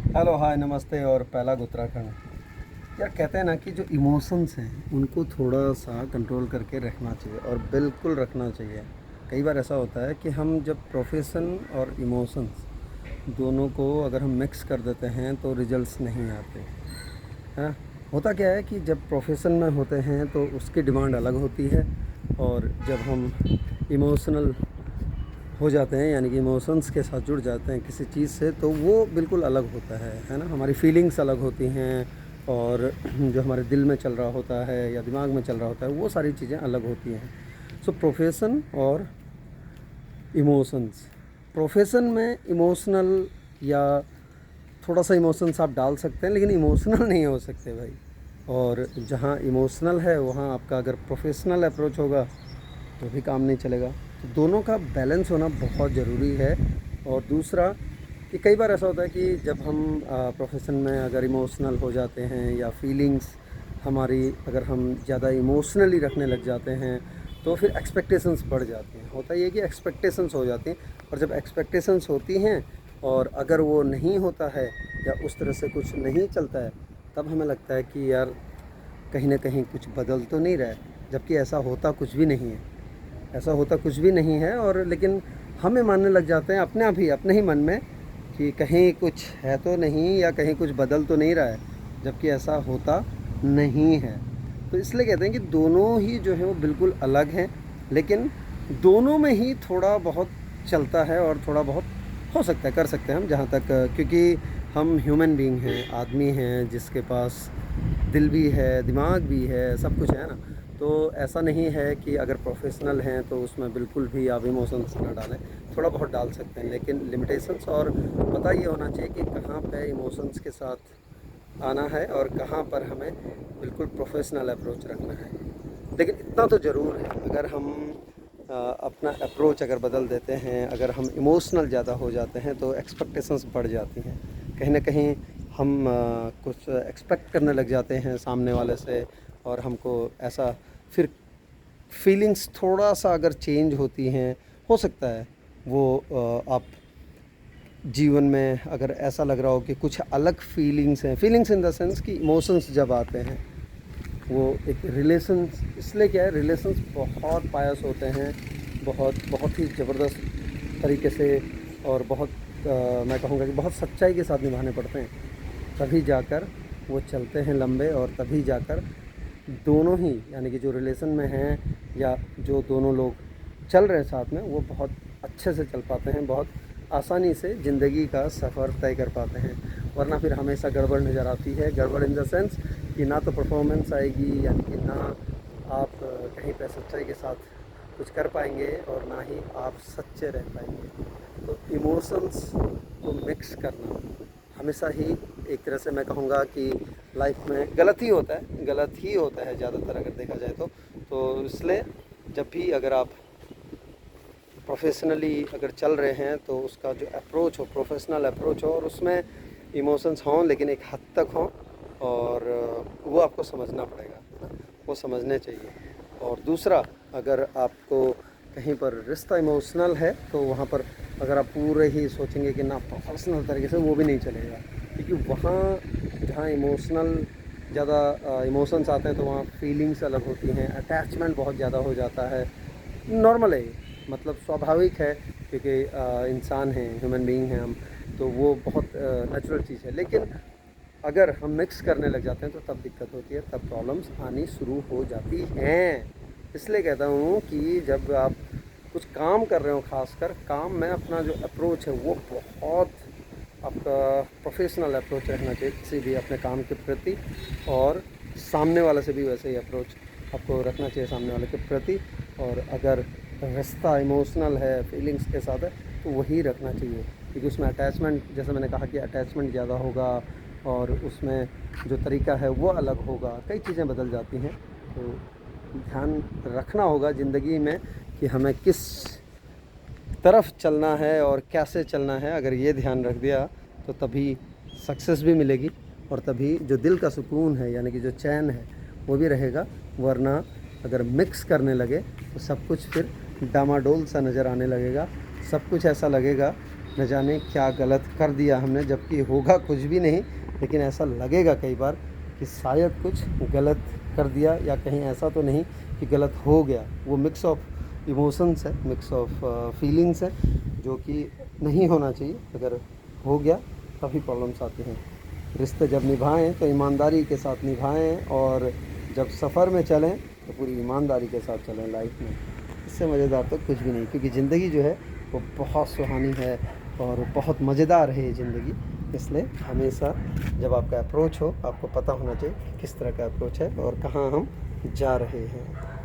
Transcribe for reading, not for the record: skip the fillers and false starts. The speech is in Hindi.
हेलो, हाय, नमस्ते और पहला उत्तराखंड। यार कहते हैं ना कि जो इमोशंस हैं उनको थोड़ा सा कंट्रोल करके रखना चाहिए और बिल्कुल रखना चाहिए। कई बार ऐसा होता है कि हम जब प्रोफेशन और इमोशंस दोनों को अगर हम मिक्स कर देते हैं तो रिजल्ट्स नहीं आते, है ना। होता क्या है कि जब प्रोफेशन में होते हैं तो उसकी डिमांड अलग होती है, और जब हम इमोशनल हो जाते हैं यानी कि इमोशंस के साथ जुड़ जाते हैं किसी चीज़ से, तो वो बिल्कुल अलग होता है ना। हमारी फीलिंग्स अलग होती हैं, और जो हमारे दिल में चल रहा होता है या दिमाग में चल रहा होता है वो सारी चीज़ें अलग होती हैं। सो प्रोफेशन और इमोशंस, प्रोफेशन में इमोशनल या थोड़ा सा इमोशंस आप डाल सकते हैं, लेकिन इमोशनल नहीं हो सकते भाई। और जहाँ इमोशनल है वहाँ आपका अगर प्रोफेशनल अप्रोच होगा तो भी काम नहीं चलेगा। तो दोनों का बैलेंस होना बहुत ज़रूरी है। और दूसरा कि कई बार ऐसा होता है कि जब हम प्रोफेशन में अगर इमोशनल हो जाते हैं या फीलिंग्स हमारी अगर हम ज़्यादा इमोशनली रखने लग जाते हैं तो फिर एक्सपेक्टेशंस बढ़ जाती हैं। होता ये है कि एक्सपेक्टेशंस हो जाती हैं, और जब एक्सपेक्टेशंस होती हैं और अगर वो नहीं होता है या उस तरह से कुछ नहीं चलता है, तब हमें लगता है कि यार कहीं ना कहीं कुछ बदल तो नहीं रहा है, जबकि ऐसा होता कुछ भी नहीं है। ऐसा होता कुछ भी नहीं है, और लेकिन हमें मानने लग जाते हैं अपने आप ही, अपने ही मन में, कि कहीं कुछ है तो नहीं या कहीं कुछ बदल तो नहीं रहा है, जबकि ऐसा होता नहीं है। तो इसलिए कहते हैं कि दोनों ही जो है वो बिल्कुल अलग हैं, लेकिन दोनों में ही थोड़ा बहुत चलता है और थोड़ा बहुत हो सकता है, कर सकते हैं हम जहाँ तक, क्योंकि हम ह्यूमन बीइंग हैं, आदमी हैं जिसके पास दिल भी है, दिमाग भी है, सब कुछ है ना। तो ऐसा नहीं है कि अगर प्रोफेशनल हैं तो उसमें बिल्कुल भी आप इमोशंस ना डालें, थोड़ा बहुत डाल सकते हैं, लेकिन लिमिटेशंस, और पता ये होना चाहिए कि कहाँ पे इमोशंस के साथ आना है और कहाँ पर हमें बिल्कुल प्रोफेशनल अप्रोच रखना है। लेकिन इतना तो ज़रूर है, अगर हम अपना अप्रोच अगर बदल देते हैं, अगर हम इमोशनल ज़्यादा हो जाते हैं तो एक्सपेक्टेशंस बढ़ जाती हैं। कहीं ना कहीं हम कुछ एक्सपेक्ट करने लग जाते हैं सामने वाले से, और हमको ऐसा फिर फीलिंग्स थोड़ा सा अगर चेंज होती हैं, हो सकता है वो आप जीवन में अगर ऐसा लग रहा हो कि कुछ अलग फीलिंग्स हैं, फीलिंग्स इन द सेंस कि इमोशंस जब आते हैं, वो एक रिलेशन, इसलिए क्या है, रिलेशंस बहुत पायस होते हैं, बहुत बहुत ही ज़बरदस्त तरीके से, और बहुत मैं कहूँगा कि बहुत सच्चाई के साथ निभाने पड़ते हैं, तभी जाकर वो चलते हैं लंबे, और तभी जाकर दोनों ही यानी कि जो रिलेशन में हैं या जो दोनों लोग चल रहे हैं साथ में, वो बहुत अच्छे से चल पाते हैं, बहुत आसानी से ज़िंदगी का सफ़र तय कर पाते हैं। वरना फिर हमेशा गड़बड़ नज़र आती है, गड़बड़ इन द सेंस कि ना तो परफॉर्मेंस आएगी, यानी कि ना आप कहीं पे सच्चाई के साथ कुछ कर पाएंगे, और ना ही आप सच्चे रह पाएंगे। तो इमोशंस को मिक्स करना हमेशा ही एक तरह से मैं कहूँगा कि लाइफ में गलत ही होता है, गलत ही होता है ज़्यादातर अगर देखा जाए तो इसलिए जब भी अगर आप प्रोफेशनली अगर चल रहे हैं तो उसका जो अप्रोच हो प्रोफेशनल अप्रोच हो, और उसमें इमोशंस हों लेकिन एक हद तक हों, और वो आपको समझना पड़ेगा, है ना, वो समझने चाहिए। और दूसरा, अगर आपको कहीं पर रिश्ता इमोशनल है तो वहाँ पर अगर आप पूरे ही सोचेंगे कि ना प्रोफेशनल तरीके से, वो भी नहीं चलेगा, क्योंकि वहाँ जहाँ इमोशनल ज़्यादा इमोशंस आते हैं तो वहाँ फीलिंग्स अलग होती हैं, अटैचमेंट बहुत ज़्यादा हो जाता है। नॉर्मल है ये, मतलब स्वाभाविक है, क्योंकि इंसान हैं, ह्यूमन बीइंग हैं हम, तो वो बहुत नेचुरल चीज़ है। लेकिन अगर हम मिक्स करने लग जाते हैं तो तब दिक्कत होती है, तब प्रॉब्लम्स आनी शुरू हो जाती हैं। इसलिए कहता हूँ कि जब आप कुछ काम कर रहे हो, खासकर काम में अपना जो अप्रोच है वो बहुत आपका प्रोफेशनल अप्रोच रहना चाहिए किसी भी अपने काम के प्रति, और सामने वाले से भी वैसे ही अप्रोच आपको रखना चाहिए सामने वाले के प्रति। और अगर रिश्ता इमोशनल है, फीलिंग्स के साथ है, तो वही रखना चाहिए, क्योंकि उसमें अटैचमेंट, जैसे मैंने कहा कि अटैचमेंट ज़्यादा होगा, और उसमें जो तरीका है वो अलग होगा, कई चीज़ें बदल जाती हैं। तो ध्यान रखना होगा ज़िंदगी में कि हमें किस तरफ चलना है और कैसे चलना है। अगर ये ध्यान रख दिया तो तभी सक्सेस भी मिलेगी, और तभी जो दिल का सुकून है यानी कि जो चैन है वो भी रहेगा। वरना अगर मिक्स करने लगे तो सब कुछ फिर डामाडोल सा नज़र आने लगेगा, सब कुछ ऐसा लगेगा न जाने क्या गलत कर दिया हमने, जबकि होगा कुछ भी नहीं, लेकिन ऐसा लगेगा कई बार कि शायद कुछ गलत कर दिया, या कहीं ऐसा तो नहीं कि गलत हो गया। वो मिक्स ऑफ इमोशंस है, मिक्स ऑफ फीलिंग्स है, जो कि नहीं होना चाहिए। अगर हो गया तभी प्रॉब्लम्स आती हैं। रिश्ते जब निभाएं तो ईमानदारी के साथ निभाएं, और जब सफ़र में चलें तो पूरी ईमानदारी के साथ चलें लाइफ में। इससे मज़ेदार तो कुछ भी नहीं, क्योंकि ज़िंदगी जो है वो बहुत सुहानी है और बहुत मज़ेदार है ये ज़िंदगी। इसलिए हमेशा जब आपका अप्रोच हो, आपको पता होना चाहिए कि किस तरह का अप्रोच है और कहाँ हम जा रहे हैं।